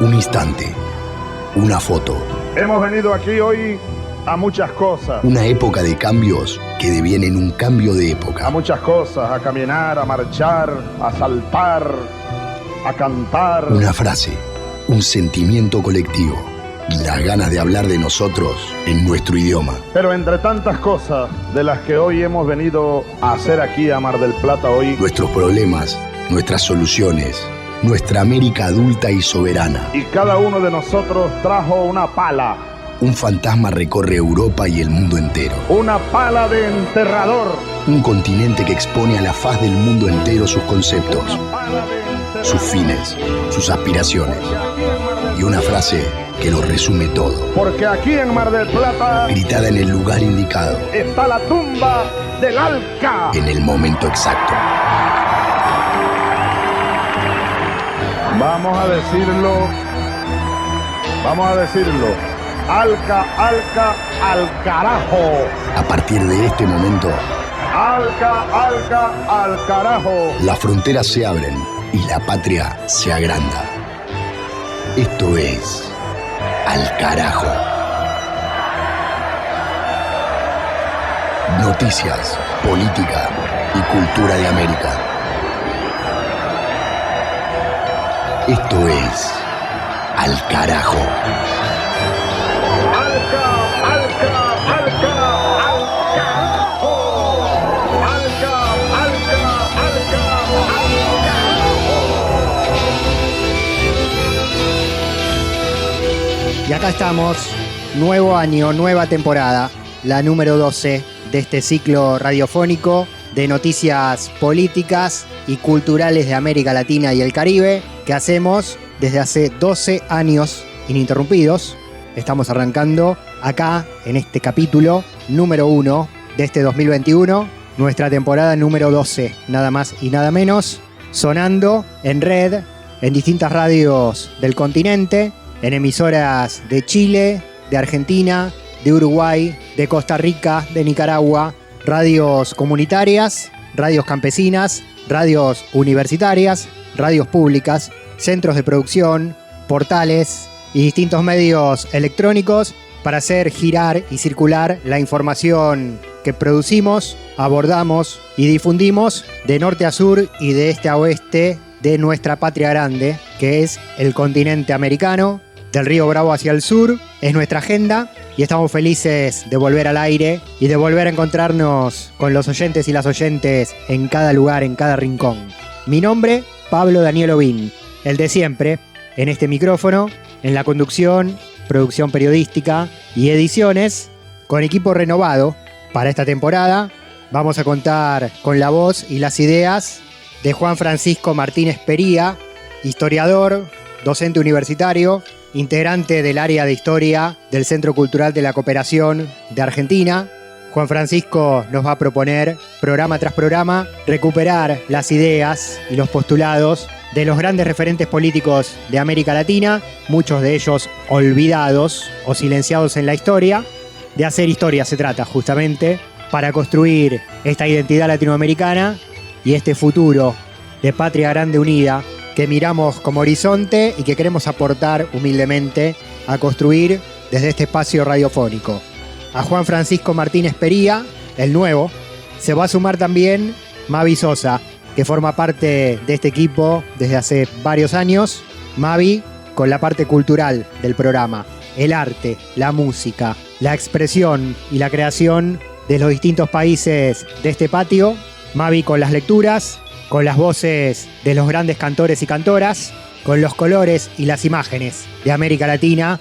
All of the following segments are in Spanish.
Un instante, una foto. Hemos venido aquí hoy a muchas cosas. Una época de cambios que devienen un cambio de época. A muchas cosas, a caminar, a marchar, a saltar, a cantar. Una frase, un sentimiento colectivo y las ganas de hablar de nosotros en nuestro idioma. Pero entre tantas cosas de las que hoy hemos venido a hacer aquí a Mar del Plata hoy, nuestros problemas, nuestras soluciones, nuestra América adulta y soberana. Y cada uno de nosotros trajo una pala. Un fantasma recorre Europa y el mundo entero. Una pala de enterrador. Un continente que expone a la faz del mundo entero sus conceptos, sus fines, sus aspiraciones. Y una frase que lo resume todo. Porque aquí en Mar del Plata, gritada en el lugar indicado, está la tumba del Alca. En el momento exacto. Vamos a decirlo. Alca, Alca, al carajo. A partir de este momento, Alca, Alca, al carajo. Las fronteras se abren y la patria se agranda. Esto es Al Carajo. Noticias, política y cultura de América. Esto es Al Carajo. Y acá estamos, nuevo año, nueva temporada, la número 12 de este ciclo radiofónico de noticias políticas y culturales de América Latina y el Caribe, que hacemos desde hace 12 años ininterrumpidos. Estamos arrancando acá en este capítulo número 1 de este 2021, nuestra temporada número 12, nada más y nada menos, sonando en red, en distintas radios del continente, en emisoras de Chile, de Argentina, de Uruguay, de Costa Rica, de Nicaragua, radios comunitarias, radios campesinas, radios universitarias, radios públicas, centros de producción, portales y distintos medios electrónicos para hacer girar y circular la información que producimos, abordamos y difundimos de norte a sur y de este a oeste de nuestra patria grande, que es el continente americano. Del Río Bravo hacia el sur es nuestra agenda y estamos felices de volver al aire y de volver a encontrarnos con los oyentes y las oyentes en cada lugar, en cada rincón. Mi nombre, Pablo Daniel Ovín, el de siempre, en este micrófono, en la conducción, producción periodística y ediciones, con equipo renovado para esta temporada. Vamos a contar con la voz y las ideas de Juan Francisco Martínez Pería, historiador, docente universitario, integrante del área de historia del Centro Cultural de la Cooperación de Argentina. Juan Francisco nos va a proponer, programa tras programa, recuperar las ideas y los postulados de los grandes referentes políticos de América Latina, muchos de ellos olvidados o silenciados en la historia. De hacer historia se trata, justamente, para construir esta identidad latinoamericana y este futuro de patria grande unida que miramos como horizonte y que queremos aportar humildemente a construir desde este espacio radiofónico. A Juan Francisco Martínez Pería, el nuevo, se va a sumar también Mavi Sosa, que forma parte de este equipo desde hace varios años. Mavi con la parte cultural del programa, el arte, la música, la expresión y la creación de los distintos países de este patio. Mavi con las lecturas, con las voces de los grandes cantores y cantoras, con los colores y las imágenes de América Latina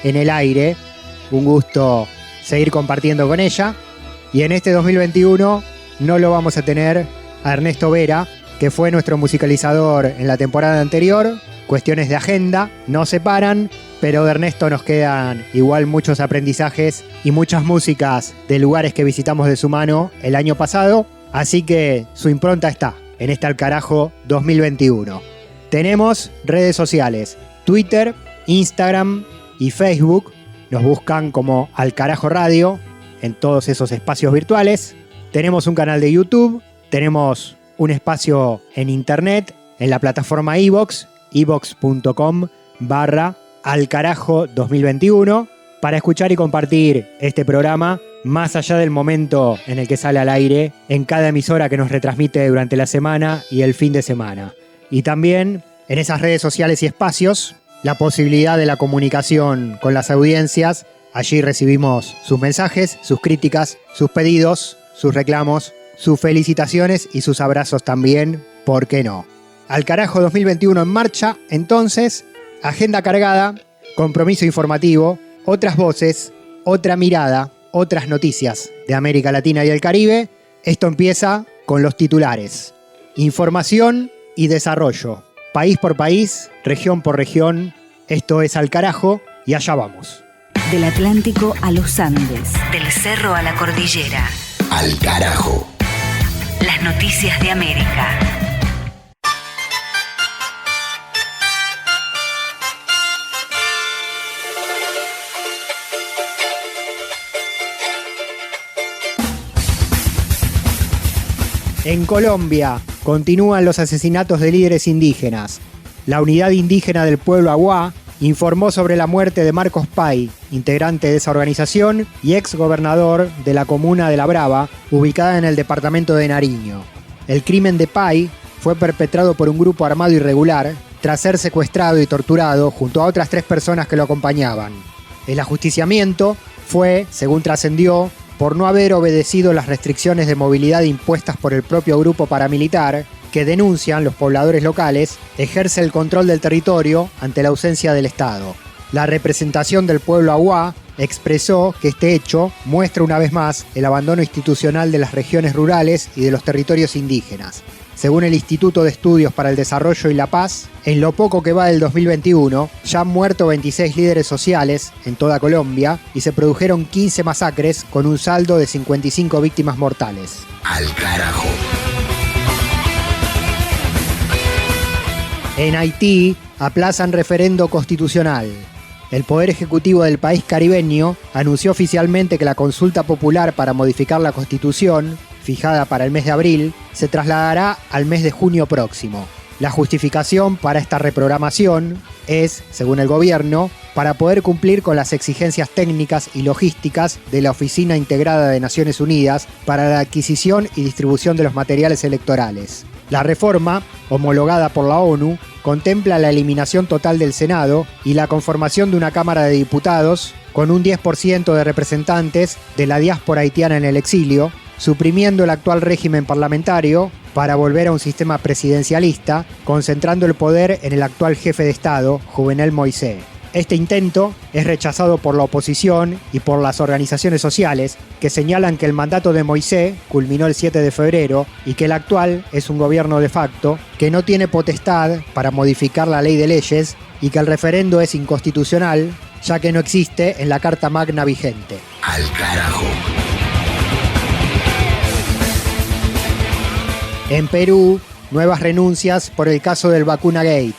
en el aire. Un gusto seguir compartiendo con ella. Y en este 2021 no lo vamos a tener a Ernesto Vera, que fue nuestro musicalizador en la temporada anterior. Cuestiones de agenda nos separan, pero de Ernesto nos quedan igual muchos aprendizajes y muchas músicas de lugares que visitamos de su mano el año pasado. Así que su impronta está en este Al Carajo 2021. Tenemos redes sociales, Twitter, Instagram y Facebook. Nos buscan como Al Carajo Radio en todos esos espacios virtuales. Tenemos un canal de YouTube, tenemos un espacio en internet, en la plataforma iVoox, iVoox.com /alcarajo2021 para escuchar y compartir este programa más allá del momento en el que sale al aire en cada emisora que nos retransmite durante la semana y el fin de semana. Y también en esas redes sociales y espacios, la posibilidad de la comunicación con las audiencias. Allí recibimos sus mensajes, sus críticas, sus pedidos, sus reclamos, sus felicitaciones y sus abrazos también, ¿por qué no? Al carajo 2021 en marcha, entonces, agenda cargada, compromiso informativo, otras voces, otra mirada, otras noticias de América Latina y el Caribe. Esto empieza con los titulares. Información y desarrollo. País por país, región por región. Esto es Al Carajo y allá vamos. Del Atlántico a los Andes, del cerro a la cordillera. Al Carajo. Las noticias de América. En Colombia continúan los asesinatos de líderes indígenas. La unidad indígena del pueblo Aguá informó sobre la muerte de Marcos Pay, integrante de esa organización y ex gobernador de la comuna de La Brava, ubicada en el departamento de Nariño. El crimen de Pay fue perpetrado por un grupo armado irregular tras ser secuestrado y torturado junto a otras 3 personas que lo acompañaban. El ajusticiamiento fue, según trascendió, por no haber obedecido las restricciones de movilidad impuestas por el propio grupo paramilitar, que denuncian los pobladores locales, ejerce el control del territorio ante la ausencia del Estado. La representación del pueblo Aguá expresó que este hecho muestra una vez más el abandono institucional de las regiones rurales y de los territorios indígenas. Según el Instituto de Estudios para el Desarrollo y la Paz, en lo poco que va del 2021, ya han muerto 26 líderes sociales en toda Colombia y se produjeron 15 masacres con un saldo de 55 víctimas mortales. Al Carajo. En Haití aplazan referendo constitucional. El Poder Ejecutivo del país caribeño anunció oficialmente que la consulta popular para modificar la Constitución, fijada para el mes de abril, se trasladará al mes de junio próximo. La justificación para esta reprogramación es, según el gobierno, para poder cumplir con las exigencias técnicas y logísticas de la Oficina Integrada de Naciones Unidas para la adquisición y distribución de los materiales electorales. La reforma, homologada por la ONU, contempla la eliminación total del Senado y la conformación de una Cámara de Diputados con un 10% de representantes de la diáspora haitiana en el exilio, suprimiendo el actual régimen parlamentario para volver a un sistema presidencialista, concentrando el poder en el actual jefe de Estado, Jovenel Moïse. Este intento es rechazado por la oposición y por las organizaciones sociales, que señalan que el mandato de Moïse culminó el 7 de febrero y que el actual es un gobierno de facto que no tiene potestad para modificar la ley de leyes y que el referendo es inconstitucional, ya que no existe en la Carta Magna vigente. Al Carajo. En Perú, nuevas renuncias por el caso del Vacuna Gate.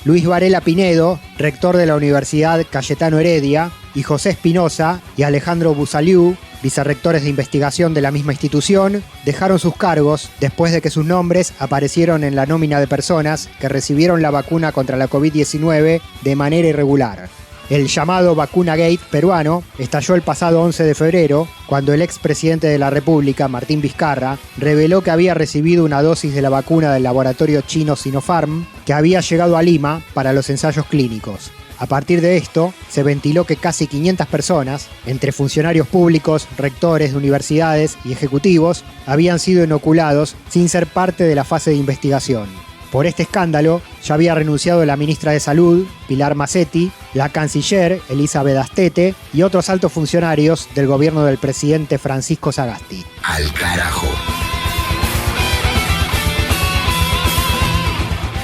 Luis Varela Pinedo, rector de la Universidad Cayetano Heredia, y José Espinosa y Alejandro Busaliu, vicerrectores de investigación de la misma institución, dejaron sus cargos después de que sus nombres aparecieron en la nómina de personas que recibieron la vacuna contra la COVID-19 de manera irregular. El llamado Vacuna Gate peruano estalló el pasado 11 de febrero, cuando el expresidente de la República, Martín Vizcarra, reveló que había recibido una dosis de la vacuna del laboratorio chino Sinopharm, que había llegado a Lima para los ensayos clínicos. A partir de esto, se ventiló que casi 500 personas, entre funcionarios públicos, rectores de universidades y ejecutivos, habían sido inoculados sin ser parte de la fase de investigación. Por este escándalo, ya había renunciado la ministra de Salud, Pilar Massetti, la canciller, Elizabeth Astete, y otros altos funcionarios del gobierno del presidente Francisco Sagasti. Al Carajo.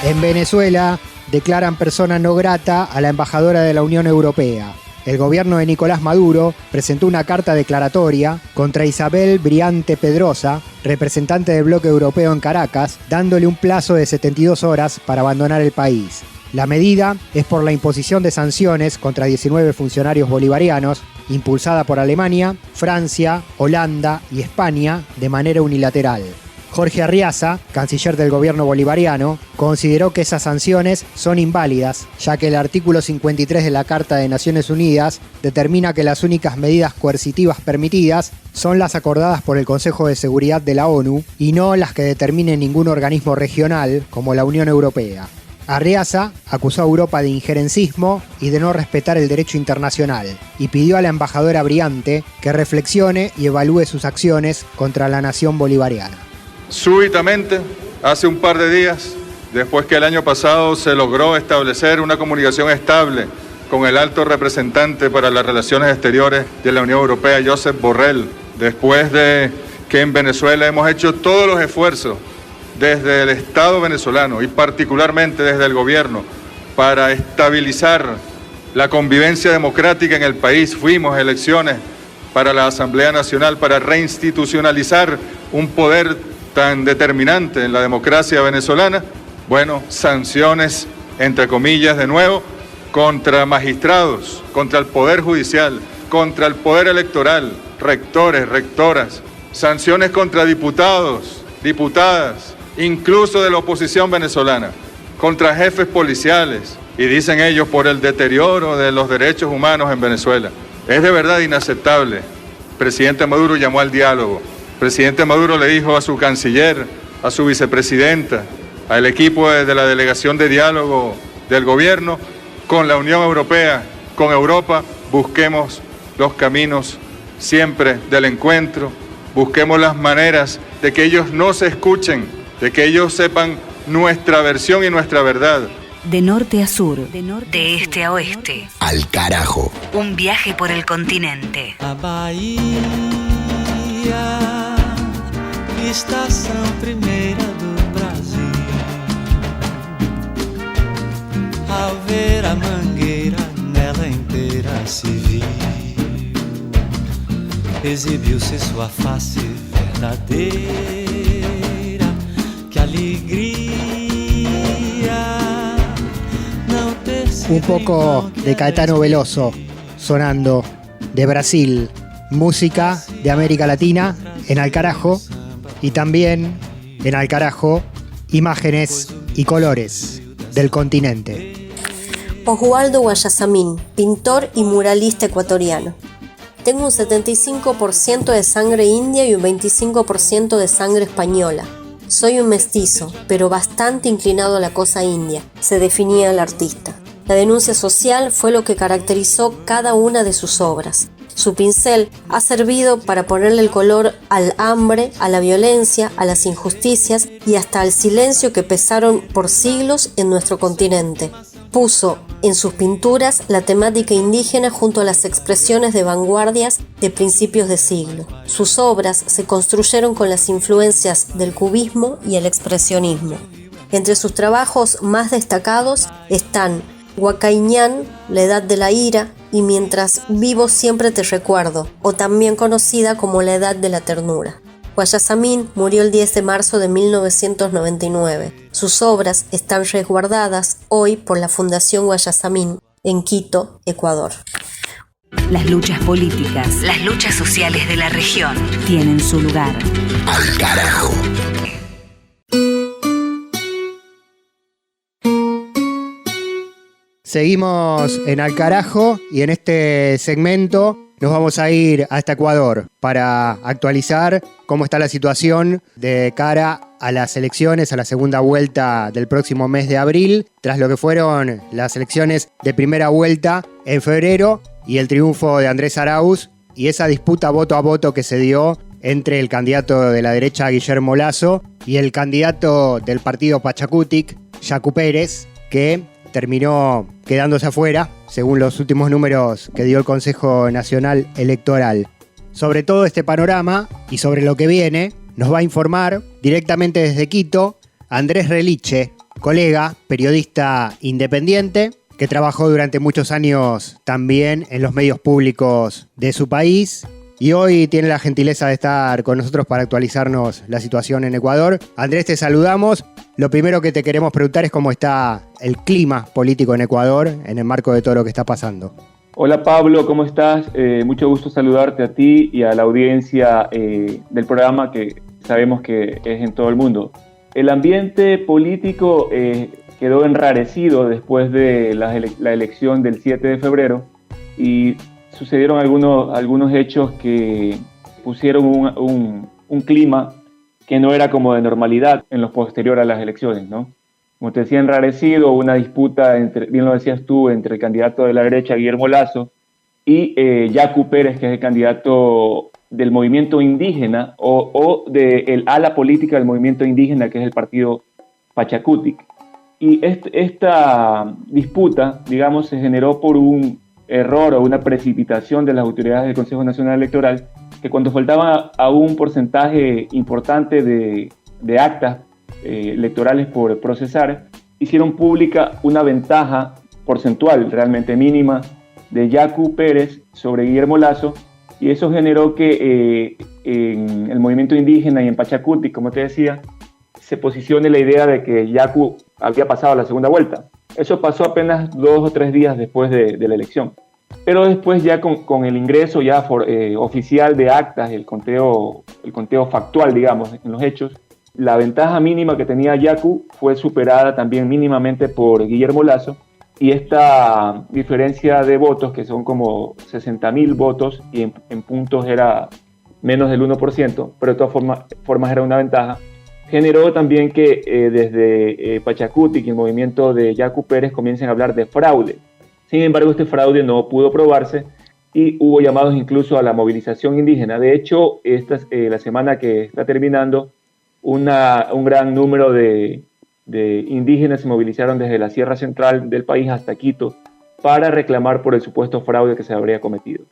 En Venezuela, declaran persona no grata a la embajadora de la Unión Europea. El gobierno de Nicolás Maduro presentó una carta declaratoria contra Isabel Briante Pedrosa, representante del bloque europeo en Caracas, dándole un plazo de 72 horas para abandonar el país. La medida es por la imposición de sanciones contra 19 funcionarios bolivarianos, impulsada por Alemania, Francia, Holanda y España de manera unilateral. Jorge Arriaza, canciller del gobierno bolivariano, consideró que esas sanciones son inválidas, ya que el artículo 53 de la Carta de Naciones Unidas determina que las únicas medidas coercitivas permitidas son las acordadas por el Consejo de Seguridad de la ONU y no las que determine ningún organismo regional como la Unión Europea. Arriaza acusó a Europa de injerencismo y de no respetar el derecho internacional y pidió a la embajadora Briante que reflexione y evalúe sus acciones contra la nación bolivariana. Súbitamente, hace un par de días, después que el año pasado se logró establecer una comunicación estable con el alto representante para las relaciones exteriores de la Unión Europea, Josep Borrell, después de que en Venezuela hemos hecho todos los esfuerzos desde el Estado venezolano y particularmente desde el gobierno para estabilizar la convivencia democrática en el país, fuimos a elecciones para la Asamblea Nacional para reinstitucionalizar un poder tan determinante en la democracia venezolana. Bueno, sanciones, entre comillas, de nuevo, contra magistrados, contra el Poder Judicial, contra el Poder Electoral, rectores, rectoras, sanciones contra diputados, diputadas, incluso de la oposición venezolana, contra jefes policiales, y dicen ellos por el deterioro de los derechos humanos en Venezuela. Es de verdad inaceptable. El presidente Maduro llamó al diálogo. El presidente Maduro le dijo a su canciller, a su vicepresidenta, al equipo de la delegación de diálogo del gobierno, con la Unión Europea, con Europa, busquemos los caminos siempre del encuentro, busquemos las maneras de que ellos no se escuchen, de que ellos sepan nuestra versión y nuestra verdad. De norte a sur, de este a oeste. Al carajo. Un viaje por el continente. A Bahia, estação primeira do Brasil. Ao ver a mangueira, nela inteira se viu. Exibiu-se sua face verdadeira. Que alegria. Un poco de Caetano Veloso sonando de Brasil, música de América Latina en Al Carajo, y también en Al Carajo imágenes y colores del continente. Oswaldo Guayasamín, pintor y muralista ecuatoriano. Tengo un 75% de sangre india y un 25% de sangre española. Soy un mestizo, pero bastante inclinado a la cosa india, se definía el artista. La denuncia social fue lo que caracterizó cada una de sus obras. Su pincel ha servido para ponerle el color al hambre, a la violencia, a las injusticias y hasta al silencio que pesaron por siglos en nuestro continente. Puso en sus pinturas la temática indígena junto a las expresiones de vanguardias de principios de siglo. Sus obras se construyeron con las influencias del cubismo y el expresionismo. Entre sus trabajos más destacados están Huacaiñán, La Edad de la Ira y Mientras vivo siempre te recuerdo, o también conocida como La Edad de la Ternura. Guayasamín murió el 10 de marzo de 1999. Sus obras están resguardadas hoy por la Fundación Guayasamín en Quito, Ecuador. Las luchas políticas, las luchas sociales de la región tienen su lugar. Al carajo. Seguimos en Al Carajo y en este segmento nos vamos a ir hasta Ecuador para actualizar cómo está la situación de cara a las elecciones, a la segunda vuelta del próximo mes de abril, tras lo que fueron las elecciones de primera vuelta en febrero y el triunfo de Andrés Arauz y esa disputa voto a voto que se dio entre el candidato de la derecha Guillermo Lasso y el candidato del partido Pachacutic, Yacu Pérez, que terminó quedándose afuera, según los últimos números que dio el Consejo Nacional Electoral. Sobre todo este panorama y sobre lo que viene, nos va a informar directamente desde Quito Andrés Reliche, colega, periodista independiente, que trabajó durante muchos años también en los medios públicos de su país y hoy tiene la gentileza de estar con nosotros para actualizarnos la situación en Ecuador. Andrés, te saludamos. Lo primero que te queremos preguntar es cómo está el clima político en Ecuador en el marco de todo lo que está pasando. Hola Pablo, ¿cómo estás? Mucho gusto saludarte a ti y a la audiencia del programa que sabemos que es en todo el mundo. El ambiente político quedó enrarecido después de la elección del 7 de febrero y sucedieron algunos hechos que pusieron un clima que no era como de normalidad en lo posterior a las elecciones, ¿no? Como te decía, enrarecido, una disputa, bien lo decías tú, entre el candidato de la derecha, Guillermo Lasso, y Yacu Pérez, que es el candidato del movimiento indígena o del ala política del movimiento indígena, que es el partido Pachacutic. Y esta disputa, digamos, se generó por un error o una precipitación de las autoridades del Consejo Nacional Electoral, que cuando faltaba a un porcentaje importante de actas electorales por procesar, hicieron pública una ventaja porcentual realmente mínima de Yacu Pérez sobre Guillermo Lasso, y eso generó que en el movimiento indígena y en Pachacutic, como te decía, se posicione la idea de que Yacu había pasado a la segunda vuelta. Eso pasó apenas 2 o 3 días después de la elección. Pero después ya con el ingreso ya oficial de actas, el conteo factual, digamos, en los hechos, la ventaja mínima que tenía Yacu fue superada también mínimamente por Guillermo Lasso, y esta diferencia de votos, que son como 60.000 votos, y en puntos era menos del 1%, pero de todas formas era una ventaja, generó también que desde Pachacutic y el movimiento de Yacu Pérez comiencen a hablar de fraude. Sin embargo, este fraude no pudo probarse y hubo llamados incluso a la movilización indígena. De hecho, la semana que está terminando, un gran número de indígenas se movilizaron desde la Sierra Central del país hasta Quito para reclamar por el supuesto fraude que se habría cometido.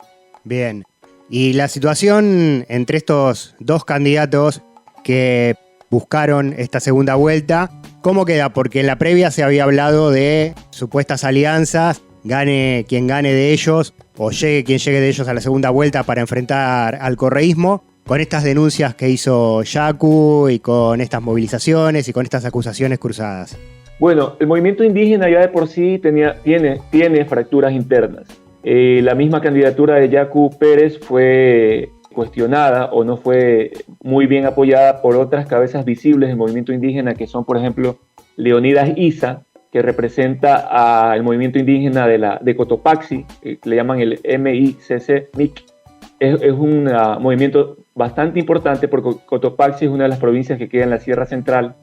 Bien. Y la situación entre estos dos candidatos que buscaron esta segunda vuelta, ¿cómo queda? Porque en la previa se había hablado de supuestas alianzas, gane quien gane de ellos o llegue quien llegue de ellos a la segunda vuelta para enfrentar al correísmo. Con estas denuncias que hizo Yacu y con estas movilizaciones y con estas acusaciones cruzadas. Bueno, el movimiento indígena ya de por sí tiene fracturas internas. La misma candidatura de Yacu Pérez fue cuestionada o no fue muy bien apoyada por otras cabezas visibles del movimiento indígena, que son, por ejemplo, Leonidas Issa, que representa al movimiento indígena de Cotopaxi, que le llaman el MICC-MIC. Es un movimiento bastante importante porque Cotopaxi es una de las provincias que queda en la Sierra Central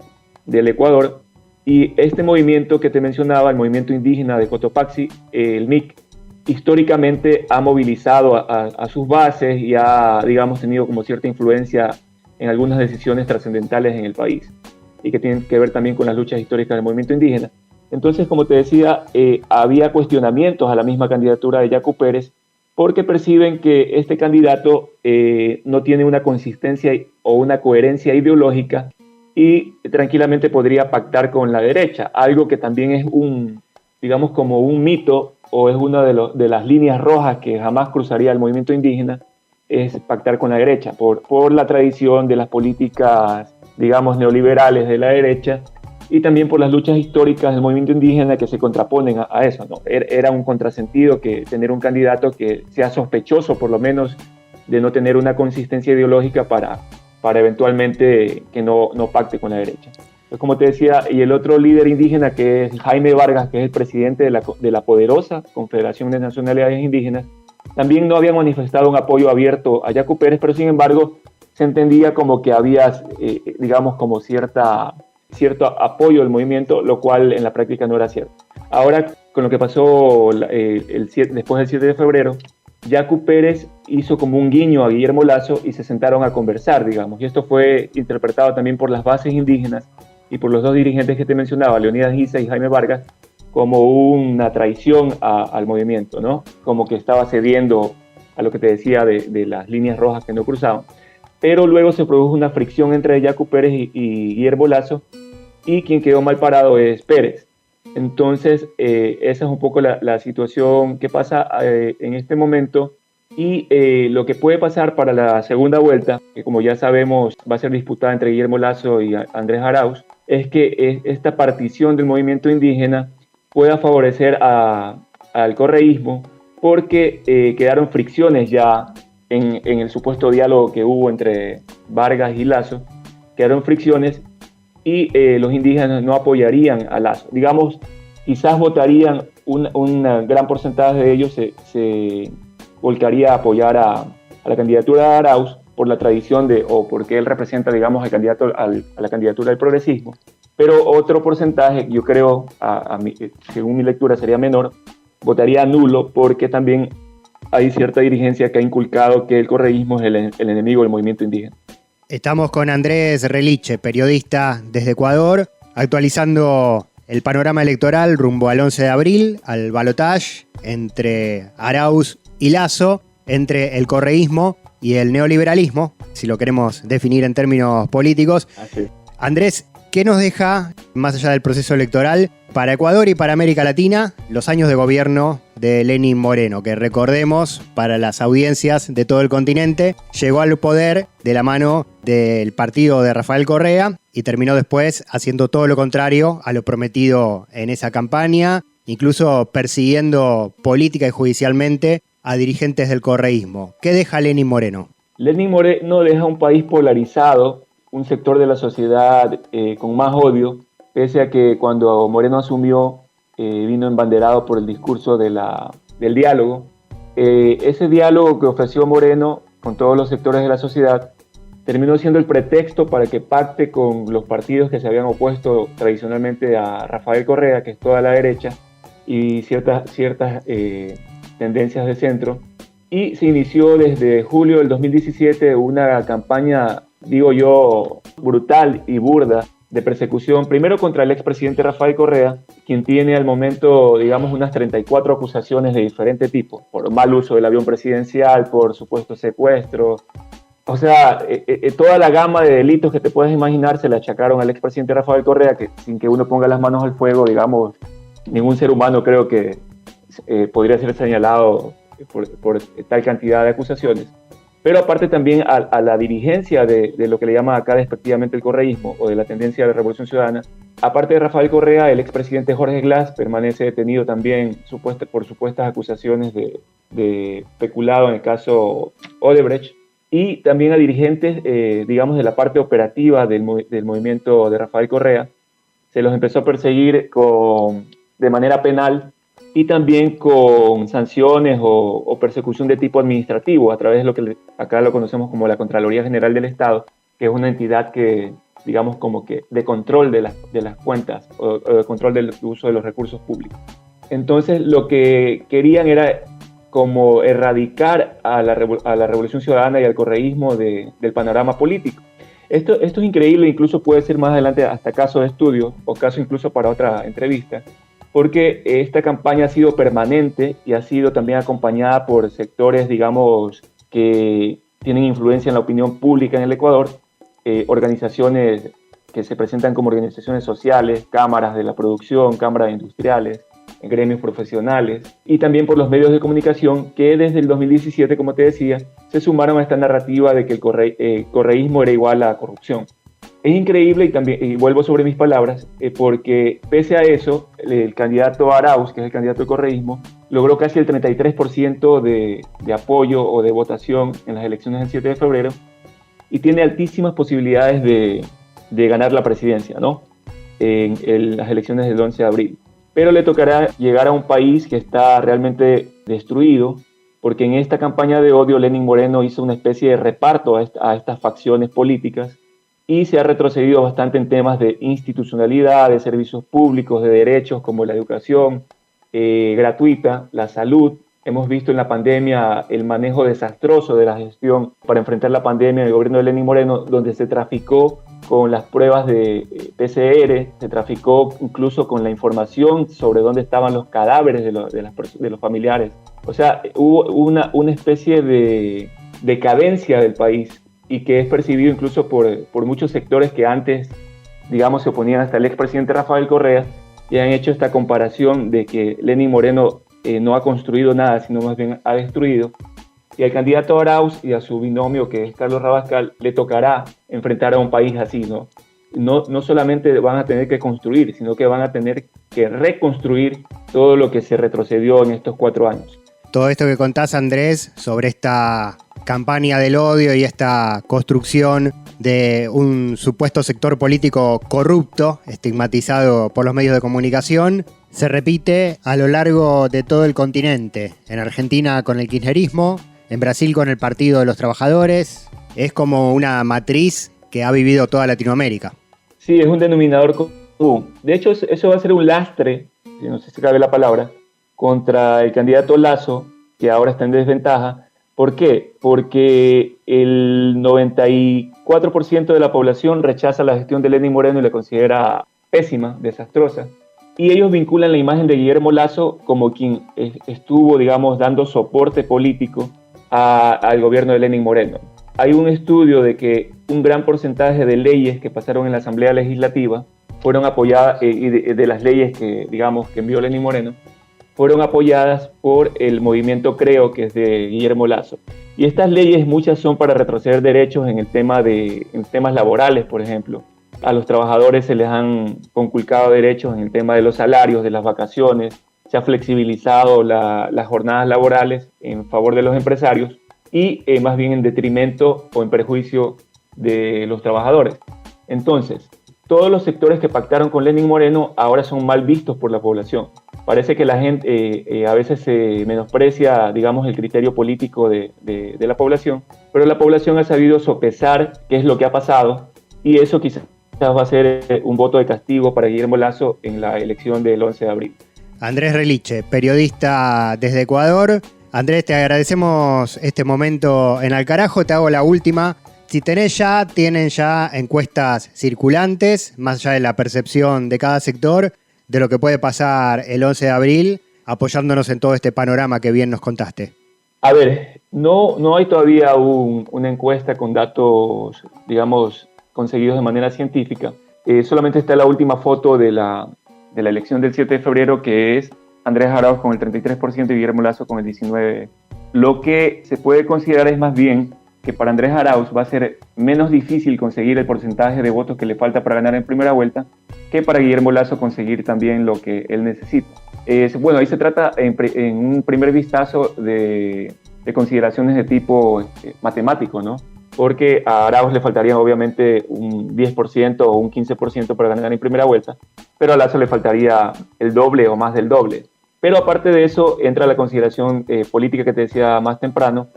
del Ecuador, y este movimiento que te mencionaba, el movimiento indígena de Cotopaxi, el MIC, históricamente ha movilizado a sus bases y ha, digamos, tenido como cierta influencia en algunas decisiones trascendentales en el país y que tienen que ver también con las luchas históricas del movimiento indígena. Entonces, como te decía, había cuestionamientos a la misma candidatura de Yacu Pérez porque perciben que este candidato no tiene una consistencia o una coherencia ideológica y tranquilamente podría pactar con la derecha, algo que también es digamos, como un mito o es una de las líneas rojas que jamás cruzaría el movimiento indígena, es pactar con la derecha, por la tradición de las políticas, digamos, neoliberales de la derecha y también por las luchas históricas del movimiento indígena que se contraponen a eso, ¿no? Era un contrasentido que tener un candidato que sea sospechoso, por lo menos, de no tener una consistencia ideológica para eventualmente que no pacte con la derecha. Entonces, como te decía, y el otro líder indígena, que es Jaime Vargas, que es el presidente de la poderosa Confederación de Nacionalidades Indígenas, también no había manifestado un apoyo abierto a Yacu Pérez, pero sin embargo se entendía como que había, digamos, como cierto apoyo del movimiento, lo cual en la práctica no era cierto. Ahora, con lo que pasó después del 7 de febrero, Yacu Pérez hizo como un guiño a Guillermo Lasso y se sentaron a conversar, digamos, y esto fue interpretado también por las bases indígenas y por los dos dirigentes que te mencionaba, Leonidas Issa y Jaime Vargas, como una traición al movimiento, ¿no? Como que estaba cediendo a lo que te decía de las líneas rojas que no cruzaban. Pero luego se produjo una fricción entre Yacu Pérez y Guillermo Lasso, y quien quedó mal parado es Pérez. Entonces, esa es un poco la situación que pasa en este momento, y lo que puede pasar para la segunda vuelta, que como ya sabemos va a ser disputada entre Guillermo Lasso y Andrés Arauz, es que esta partición del movimiento indígena pueda favorecer al correísmo, porque quedaron fricciones ya en el supuesto diálogo que hubo entre Vargas y Lasso, quedaron fricciones y los indígenas no apoyarían a Lasso. Digamos, quizás votarían, un gran porcentaje de ellos se volcaría a apoyar a la candidatura de Arauz por la tradición o porque él representa, digamos, al candidato a la candidatura del progresismo. Pero otro porcentaje, yo creo, según mi lectura sería menor, votaría nulo porque también hay cierta dirigencia que ha inculcado que el correísmo es el enemigo del movimiento indígena. Estamos con Andrés Reliche, periodista desde Ecuador, actualizando el panorama electoral rumbo al 11 de abril, al balotaje entre Arauz y Lasso, entre el correísmo y el neoliberalismo, si lo queremos definir en términos políticos. Así. Andrés, ¿qué nos deja, más allá del proceso electoral, para Ecuador y para América Latina, los años de gobierno de Lenín Moreno, que recordemos, para las audiencias de todo el continente, llegó al poder de la mano del partido de Rafael Correa y terminó después haciendo todo lo contrario a lo prometido en esa campaña, incluso persiguiendo política y judicialmente a dirigentes del correísmo? ¿Qué deja Lenín Moreno? Lenín Moreno deja un país polarizado, un sector de la sociedad con más odio, pese a que cuando Moreno asumió vino embanderado por el discurso del diálogo. Ese diálogo que ofreció Moreno con todos los sectores de la sociedad terminó siendo el pretexto para que pacte con los partidos que se habían opuesto tradicionalmente a Rafael Correa, que es toda la derecha, y ciertas tendencias de centro. Y se inició desde julio del 2017 una campaña, digo yo, brutal y burda de persecución, primero contra el expresidente Rafael Correa, quien tiene al momento, digamos, unas 34 acusaciones de diferente tipo, por mal uso del avión presidencial, por supuesto secuestro. O sea, toda la gama de delitos que te puedes imaginar se le achacaron al expresidente Rafael Correa, que sin que uno ponga las manos al fuego, digamos, ningún ser humano creo que podría ser señalado por tal cantidad de acusaciones. Pero aparte también a la dirigencia de lo que le llama acá despectivamente el correísmo o de la tendencia de la Revolución Ciudadana. Aparte de Rafael Correa, el expresidente Jorge Glass permanece detenido también por supuestas acusaciones de peculado en el caso Odebrecht. Y también a dirigentes, digamos, de la parte operativa del movimiento de Rafael Correa. Se los empezó a perseguir de manera penal y también con sanciones o persecución de tipo administrativo a través de lo que acá lo conocemos como la Contraloría General del Estado, que es una entidad que, digamos, como que de control de las cuentas o de control del uso de los recursos públicos. Entonces, lo que querían era como erradicar a la Revolución Ciudadana y al correísmo del panorama político. Esto es increíble, incluso puede ser más adelante hasta caso de estudio o caso incluso para otra entrevista, porque esta campaña ha sido permanente y ha sido también acompañada por sectores, digamos, que tienen influencia en la opinión pública en el Ecuador, organizaciones que se presentan como organizaciones sociales, cámaras de la producción, cámaras industriales, gremios profesionales, y también por los medios de comunicación que desde el 2017, como te decía, se sumaron a esta narrativa de que el correísmo era igual a corrupción. Es increíble y vuelvo sobre mis palabras, porque pese a eso, el candidato Arauz, que es el candidato del correísmo, logró casi el 33% de apoyo o de votación en las elecciones del 7 de febrero y tiene altísimas posibilidades de ganar la presidencia, ¿no? En las elecciones del 11 de abril. Pero le tocará llegar a un país que está realmente destruido, porque en esta campaña de odio Lenín Moreno hizo una especie de reparto a estas facciones políticas y se ha retrocedido bastante en temas de institucionalidad, de servicios públicos, de derechos como la educación gratuita, la salud. Hemos visto en la pandemia el manejo desastroso de la gestión para enfrentar la pandemia del gobierno de Lenín Moreno, donde se traficó con las pruebas de PCR, se traficó incluso con la información sobre dónde estaban los cadáveres de los familiares. O sea, hubo una especie de decadencia del país y que es percibido incluso por muchos sectores que antes, digamos, se oponían hasta el expresidente Rafael Correa y han hecho esta comparación de que Lenín Moreno no ha construido nada, sino más bien ha destruido. Y al candidato Arauz y a su binomio, que es Carlos Rabascal, le tocará enfrentar a un país así, ¿no? No solamente van a tener que construir, sino que van a tener que reconstruir todo lo que se retrocedió en estos 4 años. Todo esto que contás, Andrés, sobre esta campaña del odio y esta construcción de un supuesto sector político corrupto, estigmatizado por los medios de comunicación, se repite a lo largo de todo el continente. En Argentina con el kirchnerismo, en Brasil con el Partido de los Trabajadores. Es como una matriz que ha vivido toda Latinoamérica. Sí, es un denominador común. De hecho, eso va a ser un lastre, no sé si cabe la palabra, contra el candidato Lasso, que ahora está en desventaja. ¿Por qué? Porque el 94% de la población rechaza la gestión de Lenín Moreno y la considera pésima, desastrosa. Y ellos vinculan la imagen de Guillermo Lasso como quien estuvo, digamos, dando soporte político al gobierno de Lenín Moreno. Hay un estudio de que un gran porcentaje de leyes que pasaron en la Asamblea Legislativa fueron apoyadas, de las leyes que, digamos, que envió Lenín Moreno, fueron apoyadas por el movimiento Creo, que es de Guillermo Lasso. Y estas leyes, muchas son para retroceder derechos en temas laborales, por ejemplo. A los trabajadores se les han conculcado derechos en el tema de los salarios, de las vacaciones, se ha flexibilizado las jornadas laborales en favor de los empresarios y más bien en detrimento o en perjuicio de los trabajadores. Entonces, todos los sectores que pactaron con Lenín Moreno ahora son mal vistos por la población. Parece que la gente a veces se menosprecia, digamos, el criterio político de la población, pero la población ha sabido sopesar qué es lo que ha pasado y eso quizás va a ser un voto de castigo para Guillermo Lasso en la elección del 11 de abril. Andrés Reliche, periodista desde Ecuador. Andrés, te agradecemos este momento en Al Carajo. Te hago la última. Si tienen ya encuestas circulantes, más allá de la percepción de cada sector, de lo que puede pasar el 11 de abril, apoyándonos en todo este panorama que bien nos contaste. A ver, no hay todavía una encuesta con datos, digamos, conseguidos de manera científica. Solamente está la última foto de la elección del 7 de febrero, que es Andrés Arauz con el 33% y Guillermo Lasso con el 19%. Lo que se puede considerar es más bien que para Andrés Arauz va a ser menos difícil conseguir el porcentaje de votos que le falta para ganar en primera vuelta que para Guillermo Lasso conseguir también lo que él necesita. Bueno, ahí se trata en un primer vistazo de consideraciones de tipo matemático, ¿no? Porque a Arauz le faltaría obviamente un 10% o un 15% para ganar en primera vuelta, pero a Lasso le faltaría el doble o más del doble. Pero aparte de eso entra la consideración política que te decía más temprano,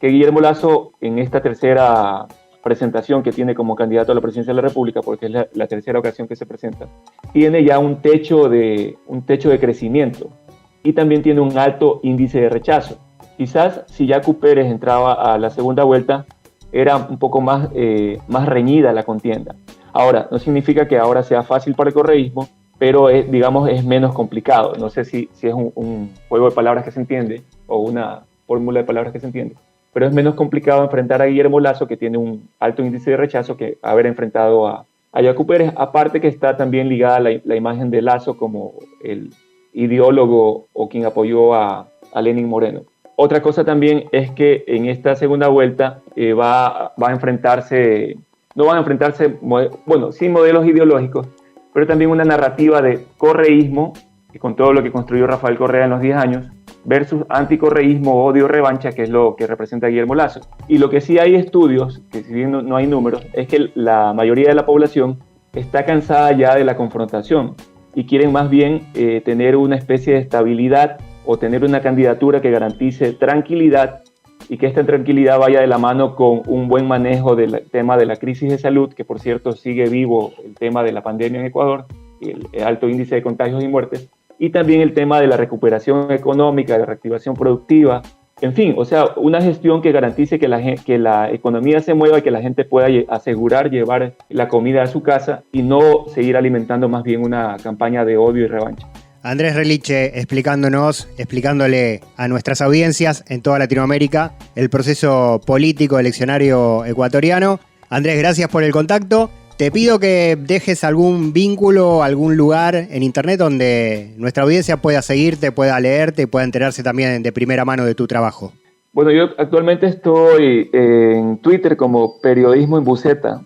que Guillermo Lasso en esta tercera presentación que tiene como candidato a la presidencia de la República, porque es la tercera ocasión que se presenta, tiene ya un techo de crecimiento y también tiene un alto índice de rechazo. Quizás si Yacu Pérez entraba a la segunda vuelta, era un poco más reñida la contienda. Ahora, no significa que ahora sea fácil para el correísmo, pero es menos complicado. No sé si es un juego de palabras que se entiende o una fórmula de palabras que se entiende, pero es menos complicado enfrentar a Guillermo Lasso, que tiene un alto índice de rechazo, que haber enfrentado a Yacu Pérez, aparte que está también ligada la imagen de Lasso como el ideólogo o quien apoyó a Lenín Moreno. Otra cosa también es que en esta segunda vuelta va a enfrentarse, no van a enfrentarse, bueno, sí modelos ideológicos, pero también una narrativa de correísmo, y con todo lo que construyó Rafael Correa en los 10 años, versus anticorreísmo, odio, revancha, que es lo que representa Guillermo Lasso. Y lo que sí hay estudios, que si bien no hay números, es que la mayoría de la población está cansada ya de la confrontación y quieren más bien tener una especie de estabilidad o tener una candidatura que garantice tranquilidad y que esta tranquilidad vaya de la mano con un buen manejo del tema de la crisis de salud, que por cierto sigue vivo el tema de la pandemia en Ecuador, el alto índice de contagios y muertes, y también el tema de la recuperación económica, de la reactivación productiva, en fin, o sea, una gestión que garantice que la economía se mueva y que la gente pueda asegurar llevar la comida a su casa y no seguir alimentando más bien una campaña de odio y revancha. Andrés Reliche explicándole a nuestras audiencias en toda Latinoamérica el proceso político eleccionario ecuatoriano. Andrés, gracias por el contacto. Te pido que dejes algún vínculo, algún lugar en internet donde nuestra audiencia pueda seguirte, pueda leerte y pueda enterarse también de primera mano de tu trabajo. Bueno, yo actualmente estoy en Twitter como Periodismo en Buceta.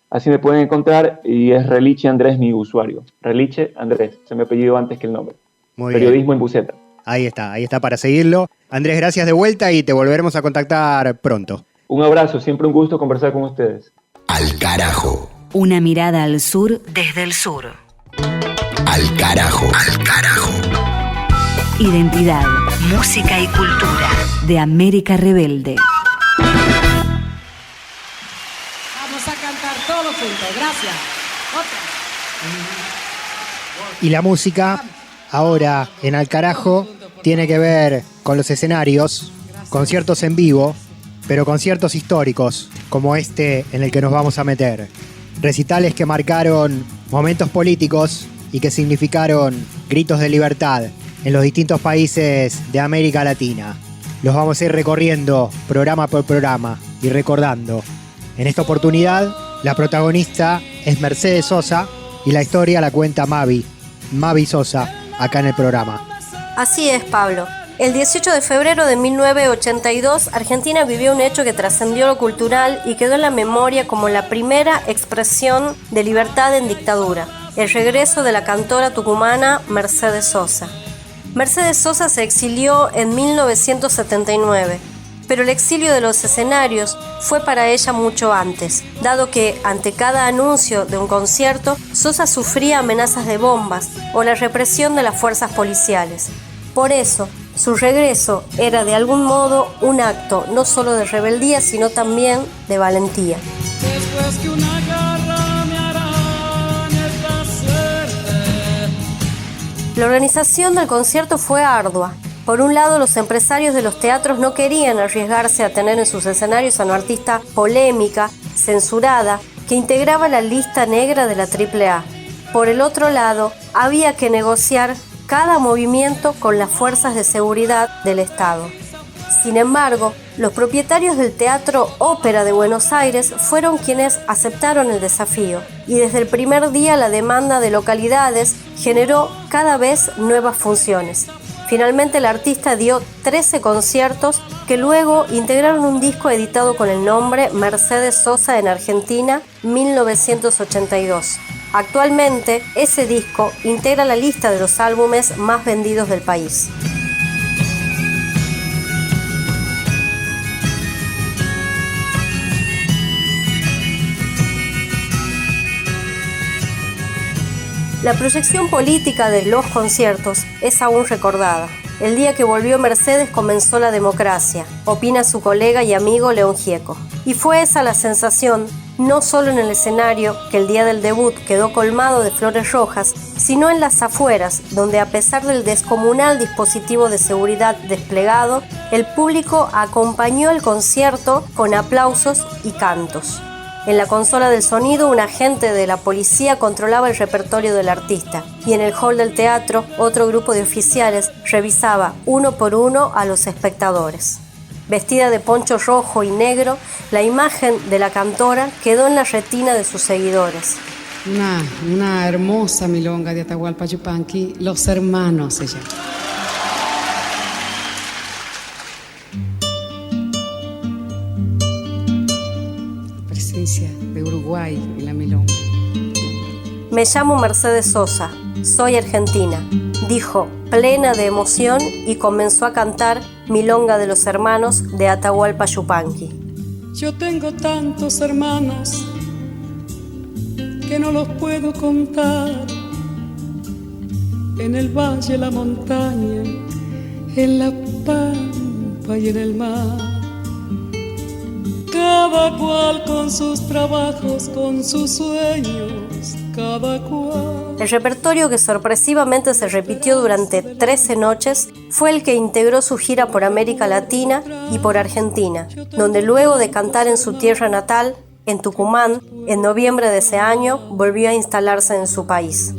Así me pueden encontrar y es Reliche Andrés mi usuario. Reliche Andrés, se me apellido antes que el nombre. Muy Periodismo bien. en Buceta. Ahí está para seguirlo. Andrés, gracias de vuelta y te volveremos a contactar pronto. Un abrazo, siempre un gusto conversar con ustedes. Al carajo. Una mirada al sur desde el sur. Al carajo. Al carajo. Identidad, música y cultura de América Rebelde. Vamos a cantar todos juntos. Gracias. Otra. Y la música, ahora en Al carajo, tiene que ver con los escenarios, conciertos en vivo, pero conciertos históricos, como este en el que nos vamos a meter. Recitales que marcaron momentos políticos y que significaron gritos de libertad en los distintos países de América Latina. Los vamos a ir recorriendo programa por programa y recordando. En esta oportunidad, la protagonista es Mercedes Sosa y la historia la cuenta Mavi Sosa, acá en el programa. Así es, Pablo. El 18 de febrero de 1982, Argentina vivió un hecho que trascendió lo cultural y quedó en la memoria como la primera expresión de libertad en dictadura: el regreso de la cantora tucumana Mercedes Sosa. Mercedes Sosa se exilió en 1979, pero el exilio de los escenarios fue para ella mucho antes, dado que ante cada anuncio de un concierto, Sosa sufría amenazas de bombas o la represión de las fuerzas policiales. Por eso, su regreso era de algún modo un acto no solo de rebeldía, sino también de valentía. Después que una garra me arañe esta suerte. La organización del concierto fue ardua. Por un lado, los empresarios de los teatros no querían arriesgarse a tener en sus escenarios a una artista polémica, censurada, que integraba la lista negra de la AAA. Por el otro lado, había que negociar cada movimiento con las fuerzas de seguridad del Estado. Sin embargo, los propietarios del Teatro Ópera de Buenos Aires fueron quienes aceptaron el desafío, y desde el primer día la demanda de localidades generó cada vez nuevas funciones. Finalmente el artista dio 13 conciertos que luego integraron un disco editado con el nombre Mercedes Sosa en Argentina 1982. Actualmente, ese disco integra la lista de los álbumes más vendidos del país. La proyección política de los conciertos es aún recordada. El día que volvió Mercedes comenzó la democracia, opina su colega y amigo León Gieco. Y fue esa la sensación, no solo en el escenario, que el día del debut quedó colmado de flores rojas, sino en las afueras, donde a pesar del descomunal dispositivo de seguridad desplegado, el público acompañó el concierto con aplausos y cantos. En la consola del sonido, un agente de la policía controlaba el repertorio del artista, y en el hall del teatro, otro grupo de oficiales revisaba uno por uno a los espectadores. Vestida de poncho rojo y negro, la imagen de la cantora quedó en la retina de sus seguidores. Una hermosa milonga de Atahualpa Yupanqui, Los Hermanos se llama. Presencia de Uruguay en la milonga. Me llamo Mercedes Sosa, soy argentina, dijo, plena de emoción, y comenzó a cantar Milonga de los Hermanos de Atahualpa Yupanqui. Yo tengo tantos hermanos que no los puedo contar. En el valle, la montaña, en la pampa y en el mar. Cada cual con sus trabajos, con sus sueños, cada cual. El repertorio, que sorpresivamente se repitió durante 13 noches, fue el que integró su gira por América Latina y por Argentina, donde luego de cantar en su tierra natal, en Tucumán, en noviembre de ese año, volvió a instalarse en su país.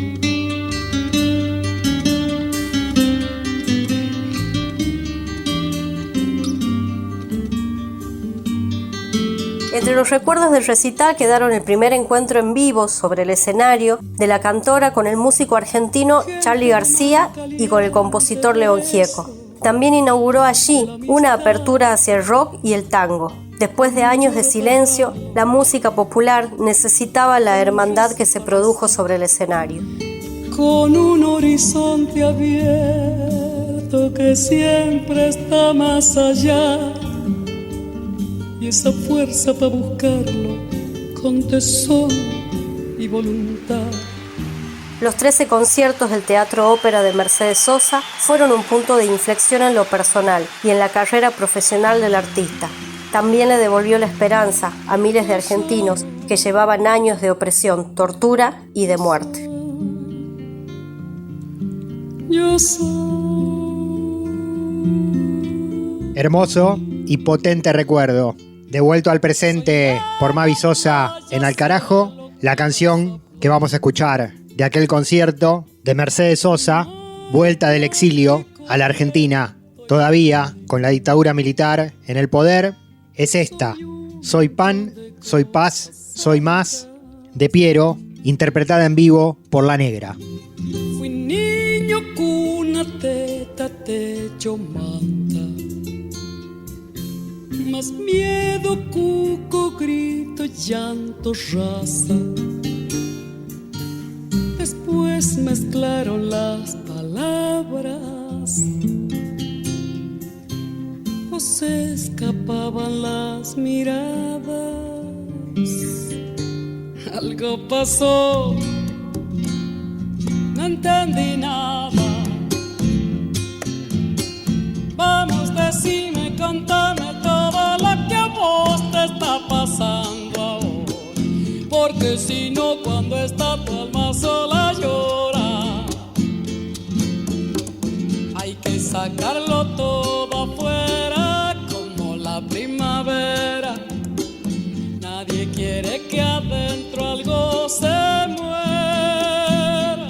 Entre los recuerdos del recital quedaron el primer encuentro en vivo sobre el escenario de la cantora con el músico argentino Charly García y con el compositor León Gieco. También inauguró allí una apertura hacia el rock y el tango. Después de años de silencio, la música popular necesitaba la hermandad que se produjo sobre el escenario. Con un horizonte abierto que siempre está más allá, y esa fuerza para buscarlo con tesón y voluntad. Los 13 conciertos del Teatro Ópera de Mercedes Sosa fueron un punto de inflexión en lo personal y en la carrera profesional del artista. También le devolvió la esperanza a miles de argentinos que llevaban años de opresión, tortura y de muerte. Yo soy. Hermoso y potente recuerdo. Devuelto al presente por Mavi Sosa en Al Carajo, la canción que vamos a escuchar de aquel concierto de Mercedes Sosa, vuelta del exilio a la Argentina, todavía con la dictadura militar en el poder, es esta: Soy pan, soy paz, soy más, de Piero, interpretada en vivo por La Negra. Fui niño, cuna, teta, techo, manta. Más miedo, cuco, grito, llanto, raza. Después mezclaron las palabras o se escapaban las miradas. Algo pasó, no entendí nada. Vamos, decime, contame todo lo que a vos te está pasando ahora. Porque si no, cuando está tu alma sola llora. Hay que sacarlo todo afuera como la primavera. Nadie quiere que adentro algo se muera.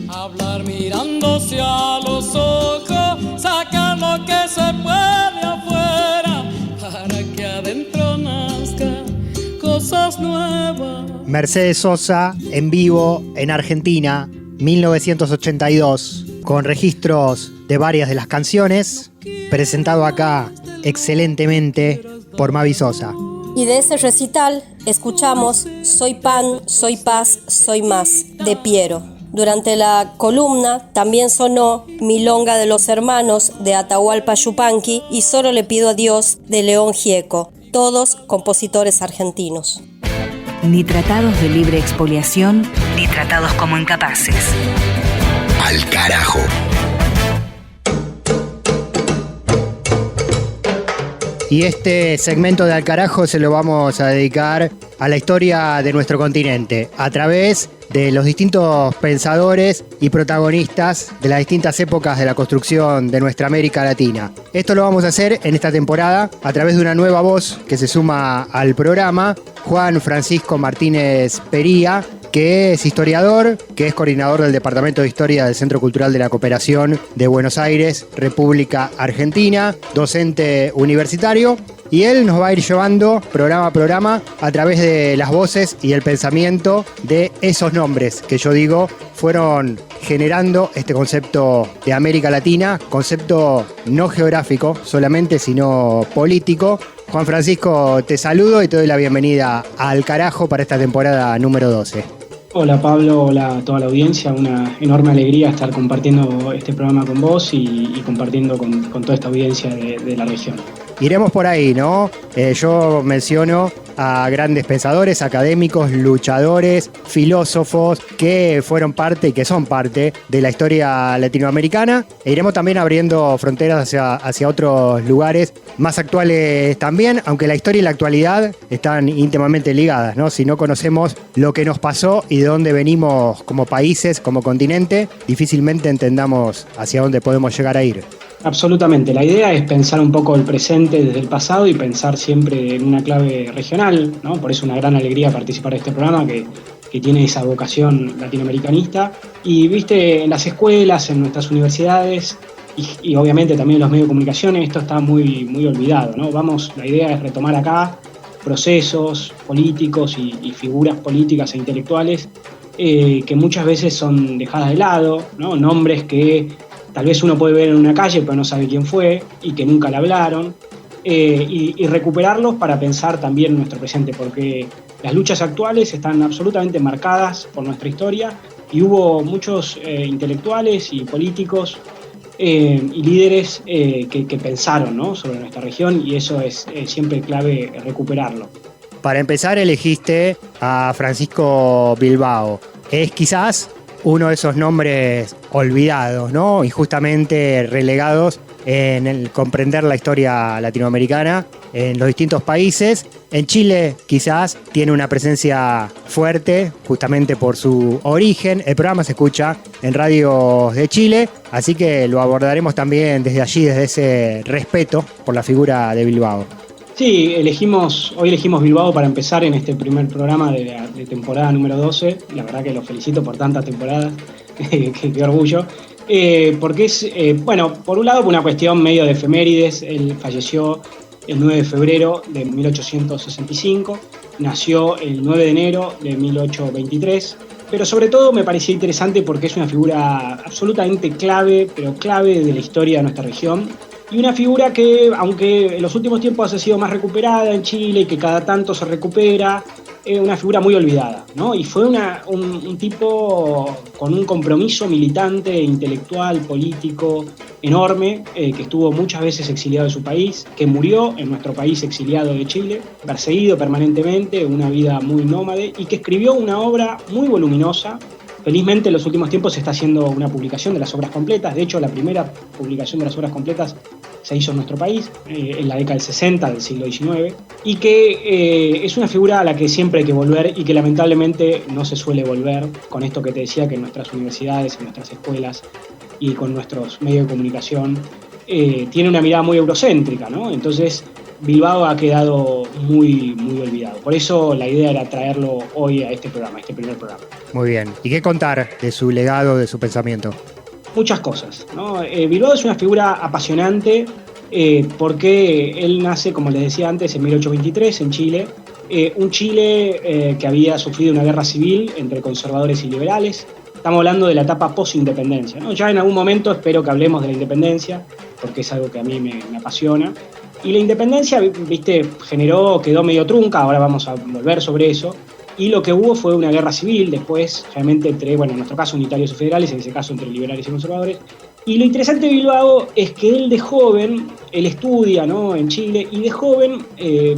Hablar mirándose a los ojos, sacar lo que se puede afuera para que adentro nazca cosas nuevas. Mercedes Sosa en vivo en Argentina, 1982, con registros de varias de las canciones, presentado acá excelentemente por Mavi Sosa. Y de ese recital escuchamos Soy pan, soy paz, soy más, de Piero. Durante la columna también sonó Milonga de los Hermanos, de Atahualpa Yupanqui, y Solo le pido a Dios, de León Gieco, todos compositores argentinos. Ni tratados de libre expoliación, ni tratados como incapaces. Al carajo. Y este segmento de Al Carajo se lo vamos a dedicar a la historia de nuestro continente, a través de los distintos pensadores y protagonistas de las distintas épocas de la construcción de nuestra América Latina. Esto lo vamos a hacer en esta temporada a través de una nueva voz que se suma al programa, Juan Francisco Martínez Pería, que es historiador, que es coordinador del Departamento de Historia del Centro Cultural de la Cooperación de Buenos Aires, República Argentina, docente universitario, y él nos va a ir llevando programa a programa a través de las voces y el pensamiento de esos nombres que yo digo fueron generando este concepto de América Latina, concepto no geográfico solamente, sino político. Juan Francisco, te saludo y te doy la bienvenida a Al Carajo para esta temporada número 12. Hola Pablo, hola a toda la audiencia, una enorme alegría estar compartiendo este programa con vos y compartiendo con toda esta audiencia de la región. Iremos por ahí, ¿no? Yo menciono a grandes pensadores, académicos, luchadores, filósofos que fueron parte y que son parte de la historia latinoamericana. E iremos también abriendo fronteras hacia otros lugares más actuales también, aunque la historia y la actualidad están íntimamente ligadas, ¿no? Si no conocemos lo que nos pasó y de dónde venimos como países, como continente, difícilmente entendamos hacia dónde podemos llegar a ir. Absolutamente, la idea es pensar un poco el presente desde el pasado y pensar siempre en una clave regional, ¿no? Por eso una gran alegría participar de este programa que tiene esa vocación latinoamericanista. Y viste, en las escuelas, en nuestras universidades y obviamente también en los medios de comunicación esto está muy, muy olvidado, ¿no? La idea es retomar acá procesos políticos y figuras políticas e intelectuales que muchas veces son dejadas de lado, ¿no? Nombres que tal vez uno puede ver en una calle pero no sabe quién fue y que nunca le hablaron, y recuperarlos para pensar también nuestro presente, porque las luchas actuales están absolutamente marcadas por nuestra historia y hubo muchos intelectuales y políticos y líderes que pensaron, ¿no? sobre nuestra región, y eso es siempre clave recuperarlo. Para empezar, elegiste a Francisco Bilbao. Es quizás uno de esos nombres olvidados, ¿no? Injustamente relegados en el comprender la historia latinoamericana en los distintos países. En Chile quizás tiene una presencia fuerte justamente por su origen. El programa se escucha en radios de Chile, así que lo abordaremos también desde allí, desde ese respeto por la figura de Bilbao. Sí, hoy elegimos Bilbao para empezar en este primer programa de temporada número 12. La verdad que lo felicito por tantas temporadas, qué orgullo. Porque es, por un lado, por una cuestión medio de efemérides. Él falleció el 9 de febrero de 1865, nació el 9 de enero de 1823, pero sobre todo me parecía interesante porque es una figura absolutamente clave, pero clave de la historia de nuestra región, y una figura que, aunque en los últimos tiempos ha sido más recuperada en Chile y que cada tanto se recupera, es una figura muy olvidada, ¿no? Y fue un tipo con un compromiso militante, intelectual, político enorme, que estuvo muchas veces exiliado de su país, que murió en nuestro país exiliado de Chile, perseguido permanentemente, una vida muy nómade, y que escribió una obra muy voluminosa. Felizmente en los últimos tiempos se está haciendo una publicación de las obras completas. De hecho, la primera publicación de las obras completas se hizo en nuestro país en la década del 60 del siglo XIX, y que es una figura a la que siempre hay que volver y que lamentablemente no se suele volver, con esto que te decía, que en nuestras universidades, en nuestras escuelas y con nuestros medios de comunicación tiene una mirada muy eurocéntrica, ¿no? Entonces Bilbao ha quedado muy, muy olvidado. Por eso la idea era traerlo hoy a este programa, a este primer programa. Muy bien. ¿Y qué contar de su legado, de su pensamiento? Muchas cosas, ¿no? Bilbao es una figura apasionante porque él nace, como les decía antes, en 1823 en Chile. Un Chile que había sufrido una guerra civil entre conservadores y liberales. Estamos hablando de la etapa post-independencia, ¿no? Ya en algún momento espero que hablemos de la independencia, porque es algo que a mí me apasiona. Y la independencia, viste, quedó medio trunca, ahora vamos a volver sobre eso. Y lo que hubo fue una guerra civil después, realmente entre, en nuestro caso unitarios y federales, en ese caso entre liberales y conservadores. Y lo interesante de Bilbao es que él de joven, él estudia, ¿no?, en Chile, y de joven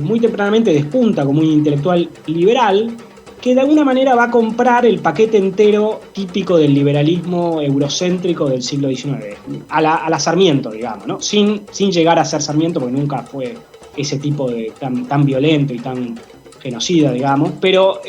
muy tempranamente despunta como un intelectual liberal, que de alguna manera va a comprar el paquete entero típico del liberalismo eurocéntrico del siglo XIX, a la Sarmiento, digamos, ¿no? Sin llegar a ser Sarmiento, porque nunca fue ese tipo de tan violento y tan genocida, digamos, pero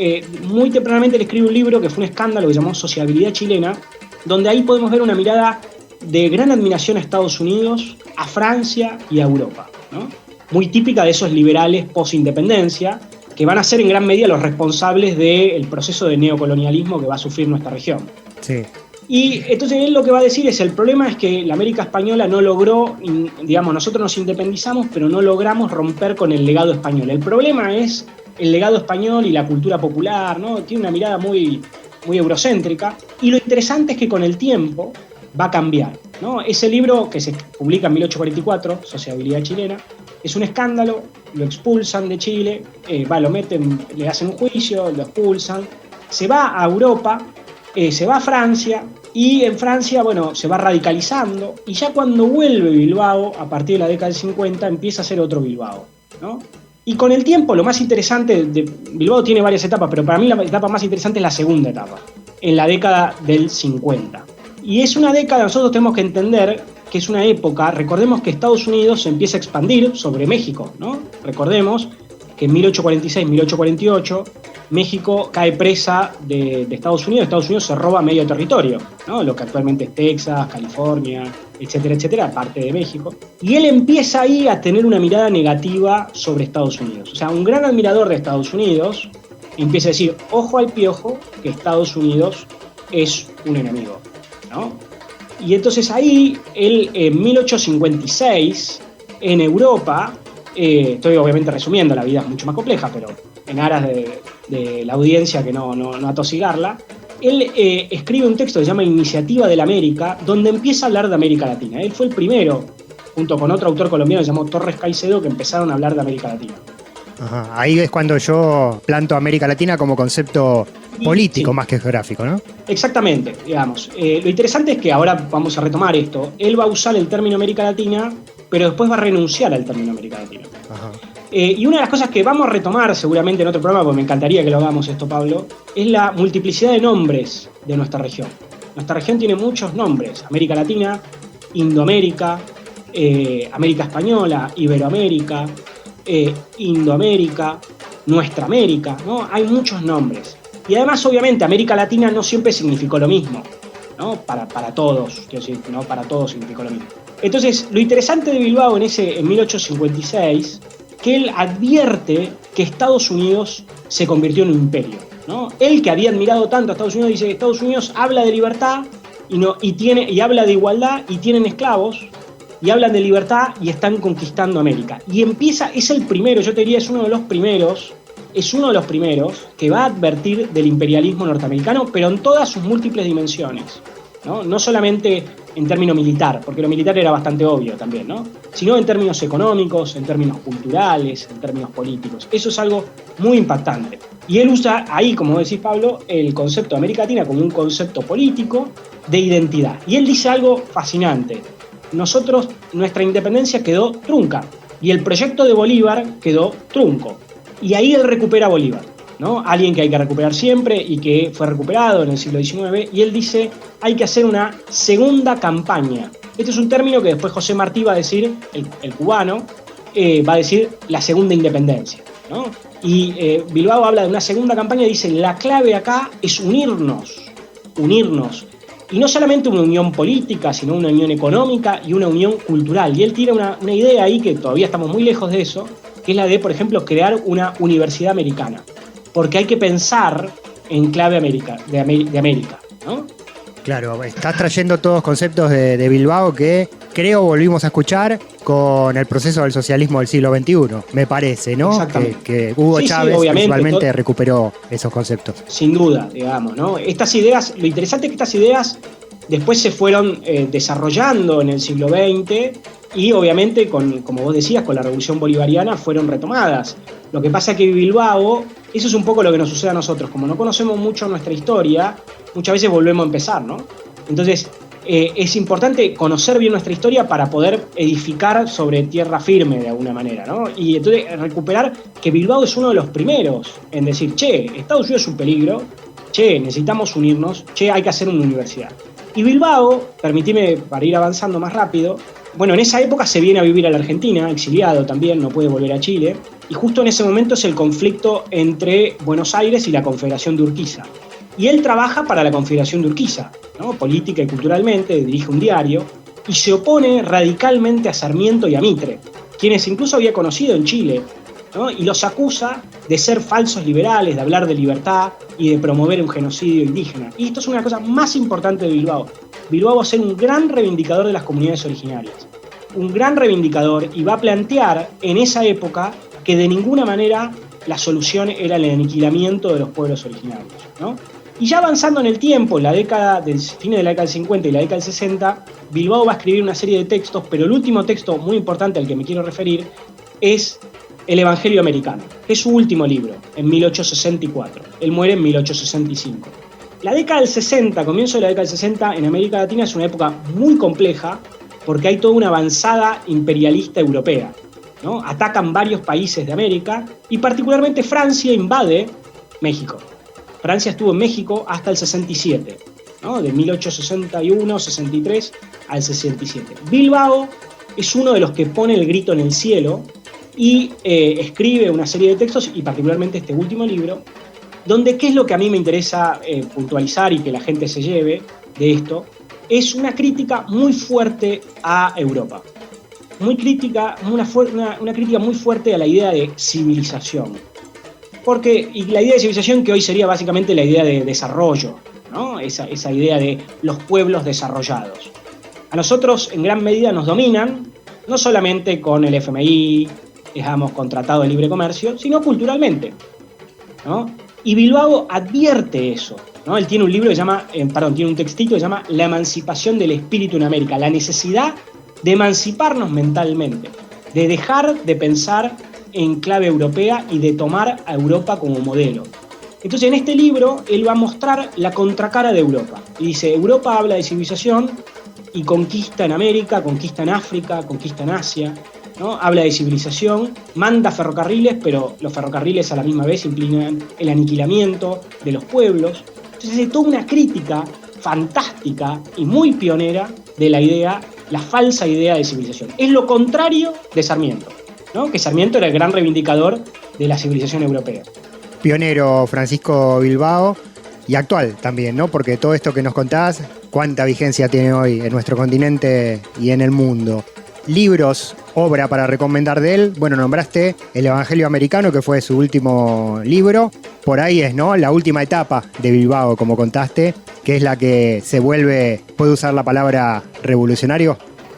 muy tempranamente le escribe un libro que fue un escándalo que se llamó Sociabilidad Chilena, donde ahí podemos ver una mirada de gran admiración a Estados Unidos, a Francia y a Europa, ¿no? Muy típica de esos liberales post-independencia, que van a ser en gran medida los responsables del proceso de neocolonialismo que va a sufrir nuestra región. Sí. Y entonces él lo que va a decir es: el problema es que la América española no logró, digamos, nosotros nos independizamos, pero no logramos romper con el legado español. El problema es el legado español y la cultura popular, ¿no? Tiene una mirada muy, muy eurocéntrica, y lo interesante es que con el tiempo va a cambiar, ¿no? Ese libro, que se publica en 1844, Sociabilidad Chilena, es un escándalo, lo expulsan de Chile, lo meten, le hacen un juicio, lo expulsan, se va a Europa, se va a Francia, y en Francia, se va radicalizando, y ya cuando vuelve Bilbao, a partir de la década del 50, empieza a ser otro Bilbao, ¿no? Y con el tiempo, lo más interesante, Bilbao tiene varias etapas, pero para mí la etapa más interesante es la segunda etapa, en la década del 50. Y es una década, nosotros tenemos que entender que es una época, recordemos que Estados Unidos se empieza a expandir sobre México, ¿no? Recordemos que en 1846, 1848, México cae presa de Estados Unidos se roba medio territorio, ¿no? Lo que actualmente es Texas, California, etcétera, etcétera, parte de México. Y él empieza ahí a tener una mirada negativa sobre Estados Unidos. O sea, un gran admirador de Estados Unidos empieza a decir: ojo al piojo, que Estados Unidos es un enemigo, ¿no? Y entonces ahí, él en 1856, en Europa, estoy obviamente resumiendo, la vida es mucho más compleja, pero en aras de la audiencia, que no atosigarla, él escribe un texto que se llama Iniciativa de la América, donde empieza a hablar de América Latina. Él fue el primero, junto con otro autor colombiano que se llamó Torres Caicedo, que empezaron a hablar de América Latina. Ajá. Ahí es cuando yo planto América Latina como concepto político, sí, más que geográfico, ¿no? Exactamente, digamos. Lo interesante es que ahora vamos a retomar esto. Él va a usar el término América Latina, pero después va a renunciar al término América Latina. Ajá. Y una de las cosas que vamos a retomar seguramente en otro programa, porque me encantaría que lo hagamos esto, Pablo, es la multiplicidad de nombres de nuestra región. Nuestra región tiene muchos nombres: América Latina, Indoamérica, América Española, Iberoamérica, Indoamérica, Nuestra América, ¿no? Hay muchos nombres. Y además, obviamente, América Latina no siempre significó lo mismo, ¿no? Para todos, quiero decir, no para todos significó lo mismo. Entonces, lo interesante de Bilbao en 1856, que él advierte que Estados Unidos se convirtió en un imperio, ¿no? Él, que había admirado tanto a Estados Unidos, dice que Estados Unidos habla de libertad y habla de igualdad y tienen esclavos, y hablan de libertad y están conquistando América. Y empieza, es el primero, yo te diría, es uno de los primeros que va a advertir del imperialismo norteamericano, pero en todas sus múltiples dimensiones, ¿no? No solamente en términos militar, porque lo militar era bastante obvio también, ¿no? Sino en términos económicos, en términos culturales, en términos políticos. Eso es algo muy impactante. Y él usa ahí, como decís, Pablo, el concepto de América Latina como un concepto político de identidad. Y él dice algo fascinante: nuestra independencia quedó trunca y el proyecto de Bolívar quedó trunco. Y ahí él recupera a Bolívar, ¿no? Alguien que hay que recuperar siempre y que fue recuperado en el siglo XIX, y él dice: hay que hacer una segunda campaña. Este es un término que después José Martí va a decir, el cubano, va a decir la segunda independencia, ¿no? Y Bilbao habla de una segunda campaña y dice: la clave acá es unirnos. Y no solamente una unión política, sino una unión económica y una unión cultural. Y él tiene una idea ahí, que todavía estamos muy lejos de eso, que es la de, por ejemplo, crear una universidad americana. Porque hay que pensar en clave de América, ¿no? Claro, estás trayendo todos conceptos de Bilbao que creo volvimos a escuchar con el proceso del socialismo del siglo XXI, me parece, ¿no? Exactamente. Que Hugo Chávez visualmente recuperó esos conceptos. Sin duda, digamos, ¿no? Estas ideas, lo interesante es que estas ideas después se fueron desarrollando en el siglo XX y obviamente, como vos decías, con la Revolución Bolivariana fueron retomadas. Lo que pasa es que Bilbao, eso es un poco lo que nos sucede a nosotros, como no conocemos mucho nuestra historia, muchas veces volvemos a empezar, ¿no? Entonces, es importante conocer bien nuestra historia para poder edificar sobre tierra firme de alguna manera, ¿no? Y entonces recuperar que Bilbao es uno de los primeros en decir: che, Estados Unidos es un peligro, che, necesitamos unirnos, che, hay que hacer una universidad. Y Bilbao, permitime para ir avanzando más rápido, bueno, en esa época se viene a vivir a la Argentina, exiliado también, no puede volver a Chile, y justo en ese momento es el conflicto entre Buenos Aires y la Confederación de Urquiza. Y él trabaja para la Confederación de Urquiza, ¿no? Política y culturalmente, dirige un diario, y se opone radicalmente a Sarmiento y a Mitre, quienes incluso había conocido en Chile, ¿no? Y los acusa de ser falsos liberales, de hablar de libertad y de promover un genocidio indígena. Y esto es una cosa más importante de Bilbao. Bilbao va a ser un gran reivindicador de las comunidades originarias, un gran reivindicador, y va a plantear en esa época que de ninguna manera la solución era el aniquilamiento de los pueblos originarios, ¿no? Y ya avanzando en el tiempo, en la década del fines de la década del 50 y la década del 60, Bilbao va a escribir una serie de textos, pero el último texto muy importante al que me quiero referir es El Evangelio Americano, que es su último libro, en 1864. Él muere en 1865. La década del 60, comienzo de la década del 60, en América Latina es una época muy compleja porque hay toda una avanzada imperialista europea, ¿no? Atacan varios países de América y particularmente Francia invade México. Francia estuvo en México hasta el 67, ¿no? De 1861, 63 al 67. Bilbao es uno de los que pone el grito en el cielo y escribe una serie de textos, y particularmente este último libro, donde, ¿qué es lo que a mí me interesa puntualizar y que la gente se lleve de esto? Es una crítica muy fuerte a Europa. Una crítica muy fuerte a la idea de civilización. Y la idea de civilización, que hoy sería básicamente la idea de desarrollo, ¿no? Esa idea de los pueblos desarrollados. A nosotros, en gran medida, nos dominan, no solamente con el FMI, digamos, con Tratado de Libre Comercio, sino culturalmente, ¿no? Y Bilbao advierte eso, ¿no? Él tiene un libro que tiene un textito que se llama La emancipación del espíritu en América, la necesidad de emanciparnos mentalmente, de dejar de pensar en clave europea y de tomar a Europa como modelo. Entonces, en este libro, él va a mostrar la contracara de Europa. Y dice: Europa habla de civilización y conquista en América, conquista en África, conquista en Asia. ¿no? Habla de civilización, manda ferrocarriles, pero los ferrocarriles a la misma vez implican el aniquilamiento de los pueblos. Entonces hace toda una crítica fantástica y muy pionera de la idea, la falsa idea de civilización. Es lo contrario de Sarmiento, ¿no? Que Sarmiento era el gran reivindicador de la civilización europea. Pionero Francisco Bilbao y actual también, ¿no? Porque todo esto que nos contás, cuánta vigencia tiene hoy en nuestro continente y en el mundo. Libros, obra para recomendar de él. Bueno, nombraste El Evangelio Americano, que fue su último libro. Por ahí es, ¿no? La última etapa de Bilbao, como contaste, que es la que se vuelve, ¿puedo usar la palabra revolucionario?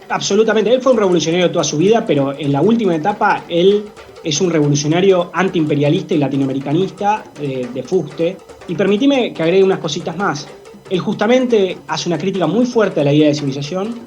Absolutamente, él fue un revolucionario toda su vida, pero en la última etapa él es un revolucionario antiimperialista y latinoamericanista de fuste. Y permitime que agregue unas cositas más. Él justamente hace una crítica muy fuerte a la idea de civilización,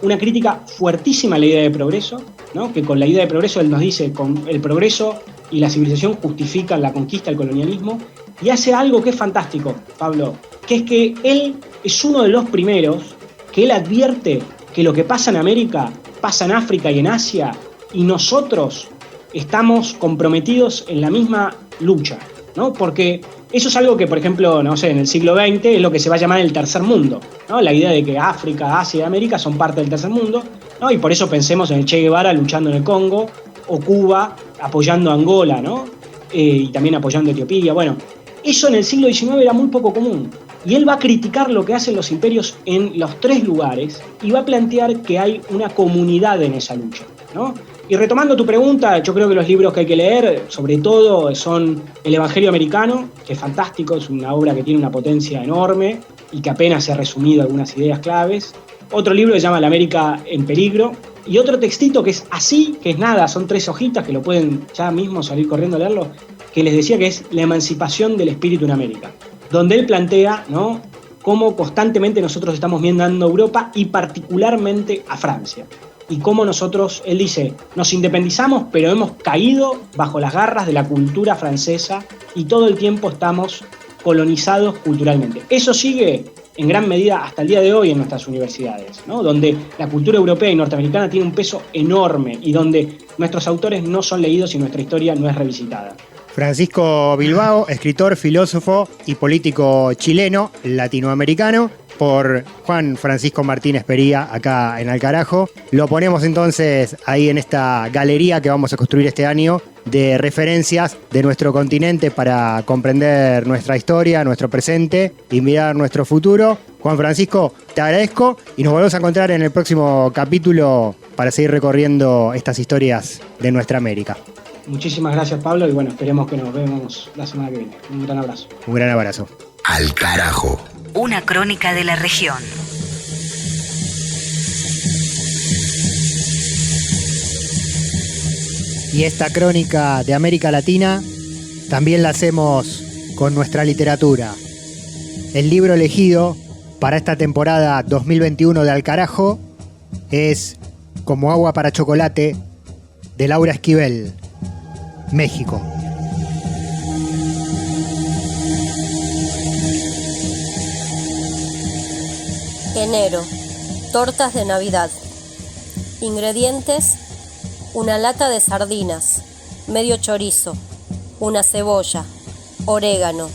una crítica fuertísima a la idea de progreso, ¿no? Que con la idea de progreso él nos dice, con el progreso y la civilización justifican la conquista, el colonialismo, y hace algo que es fantástico, Pablo, que es que él es uno de los primeros que él advierte que lo que pasa en América pasa en África y en Asia, y nosotros estamos comprometidos en la misma lucha, ¿no? Porque eso es algo que, por ejemplo, no sé, en el siglo XX es lo que se va a llamar el tercer mundo, ¿no? La idea de que África, Asia y América son parte del tercer mundo, ¿no? Y por eso pensemos en el Che Guevara luchando en el Congo, o Cuba apoyando a Angola, ¿no? Y también apoyando a Etiopía. Bueno, eso en el siglo XIX era muy poco común. Y él va a criticar lo que hacen los imperios en los tres lugares y va a plantear que hay una comunidad en esa lucha, ¿no? Y retomando tu pregunta, yo creo que los libros que hay que leer, sobre todo, son El Evangelio Americano, que es fantástico, es una obra que tiene una potencia enorme y que apenas se ha resumido algunas ideas claves. Otro libro se llama La América en Peligro. Y otro textito que es así, que es nada, son 3 hojitas que lo pueden ya mismo salir corriendo a leerlo, que les decía que es La emancipación del espíritu en América, donde él plantea, ¿no?, cómo constantemente nosotros estamos viendo a Europa y particularmente a Francia. Y cómo nosotros, él dice, nos independizamos, pero hemos caído bajo las garras de la cultura francesa y todo el tiempo estamos colonizados culturalmente. Eso sigue en gran medida hasta el día de hoy en nuestras universidades, ¿no? Donde la cultura europea y norteamericana tiene un peso enorme y donde nuestros autores no son leídos y nuestra historia no es revisitada. Francisco Bilbao, escritor, filósofo y político chileno, latinoamericano, por Juan Francisco Martínez Pería, acá en Alcarajo. Lo ponemos entonces ahí en esta galería que vamos a construir este año de referencias de nuestro continente para comprender nuestra historia, nuestro presente y mirar nuestro futuro. Juan Francisco, te agradezco y nos volvemos a encontrar en el próximo capítulo para seguir recorriendo estas historias de nuestra América. Muchísimas gracias, Pablo, y bueno, esperemos que nos vemos la semana que viene. Un gran abrazo. Un gran abrazo. Al carajo. Una crónica de la región. Y esta crónica de América Latina también la hacemos con nuestra literatura. El libro elegido para esta temporada 2021 de Al Carajo es Como agua para chocolate, de Laura Esquivel, México. Enero. Tortas de Navidad. Ingredientes: una lata de sardinas, medio chorizo, una cebolla, orégano,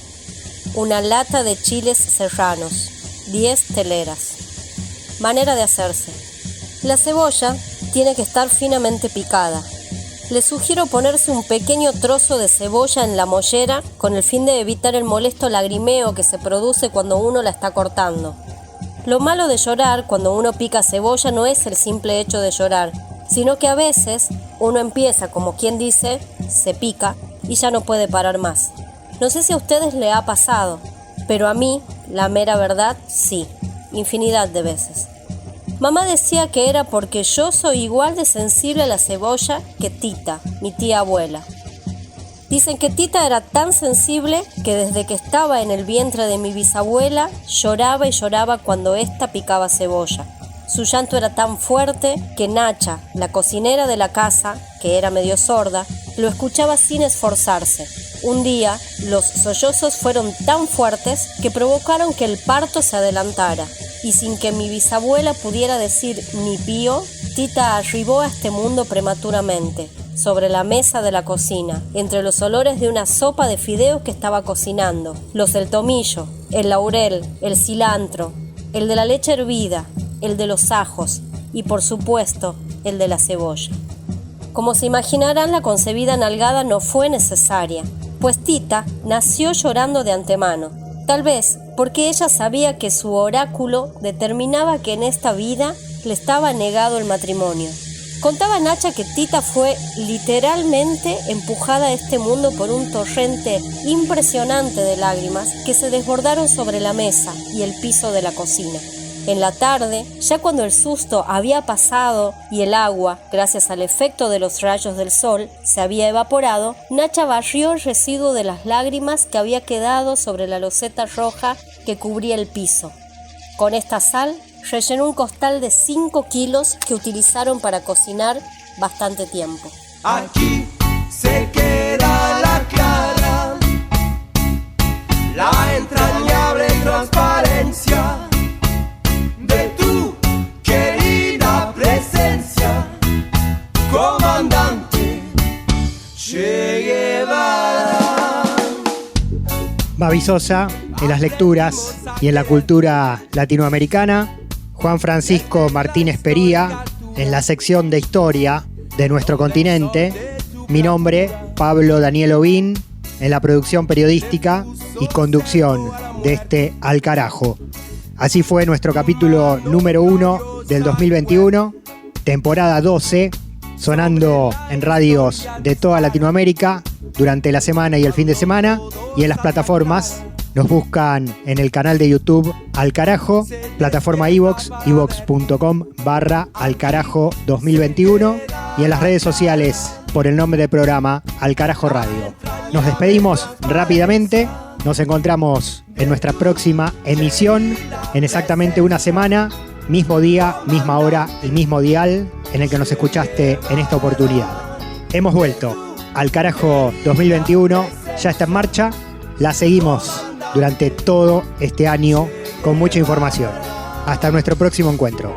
una lata de chiles serranos, 10 teleras. Manera de hacerse: la cebolla tiene que estar finamente picada. Les sugiero ponerse un pequeño trozo de cebolla en la mollera con el fin de evitar el molesto lagrimeo que se produce cuando uno la está cortando. Lo malo de llorar cuando uno pica cebolla no es el simple hecho de llorar, sino que a veces uno empieza, como quien dice, se pica y ya no puede parar más. No sé si a ustedes les ha pasado, pero a mí, la mera verdad, sí, infinidad de veces. Mamá decía que era porque yo soy igual de sensible a la cebolla que Tita, mi tía abuela. Dicen que Tita era tan sensible que desde que estaba en el vientre de mi bisabuela lloraba y lloraba cuando ésta picaba cebolla. Su llanto era tan fuerte que Nacha, la cocinera de la casa, que era medio sorda, lo escuchaba sin esforzarse. Un día, los sollozos fueron tan fuertes que provocaron que el parto se adelantara, y sin que mi bisabuela pudiera decir ni pío, Tita arribó a este mundo prematuramente, sobre la mesa de la cocina, entre los olores de una sopa de fideos que estaba cocinando, los del tomillo, el laurel, el cilantro, el de la leche hervida, el de los ajos y, por supuesto, el de la cebolla. Como se imaginarán, la concebida nalgada no fue necesaria, pues Tita nació llorando de antemano, tal vez porque ella sabía que su oráculo determinaba que en esta vida le estaba negado el matrimonio. Contaba Nacha que Tita fue literalmente empujada a este mundo por un torrente impresionante de lágrimas que se desbordaron sobre la mesa y el piso de la cocina. En la tarde, ya cuando el susto había pasado y el agua, gracias al efecto de los rayos del sol, se había evaporado, Nacha barrió el residuo de las lágrimas que había quedado sobre la loseta roja que cubría el piso. Con esta sal, rellenó un costal de 5 kilos que utilizaron para cocinar bastante tiempo. Aquí se queda la clara, la entrañable transparencia de tu querida presencia, comandante Che Guevara. Babi Sosa en las lecturas y en la cultura latinoamericana, Juan Francisco Martínez Pería en la sección de historia de nuestro continente, mi nombre, Pablo Daniel Ovín, en la producción periodística y conducción de este Al Carajo. Así fue nuestro capítulo número 1 del 2021, temporada 12, sonando en radios de toda Latinoamérica durante la semana y el fin de semana, y en las plataformas. Nos buscan en el canal de YouTube Al Carajo, plataforma iVoox, iVoox.com/Alcarajo 2021, y en las redes sociales por el nombre del programa Al Carajo Radio. Nos despedimos rápidamente, nos encontramos en nuestra próxima emisión en exactamente una semana, mismo día, misma hora y mismo dial en el que nos escuchaste en esta oportunidad. Hemos vuelto. Al Carajo 2021 ya está en marcha, la seguimos durante todo este año con mucha información. Hasta nuestro próximo encuentro.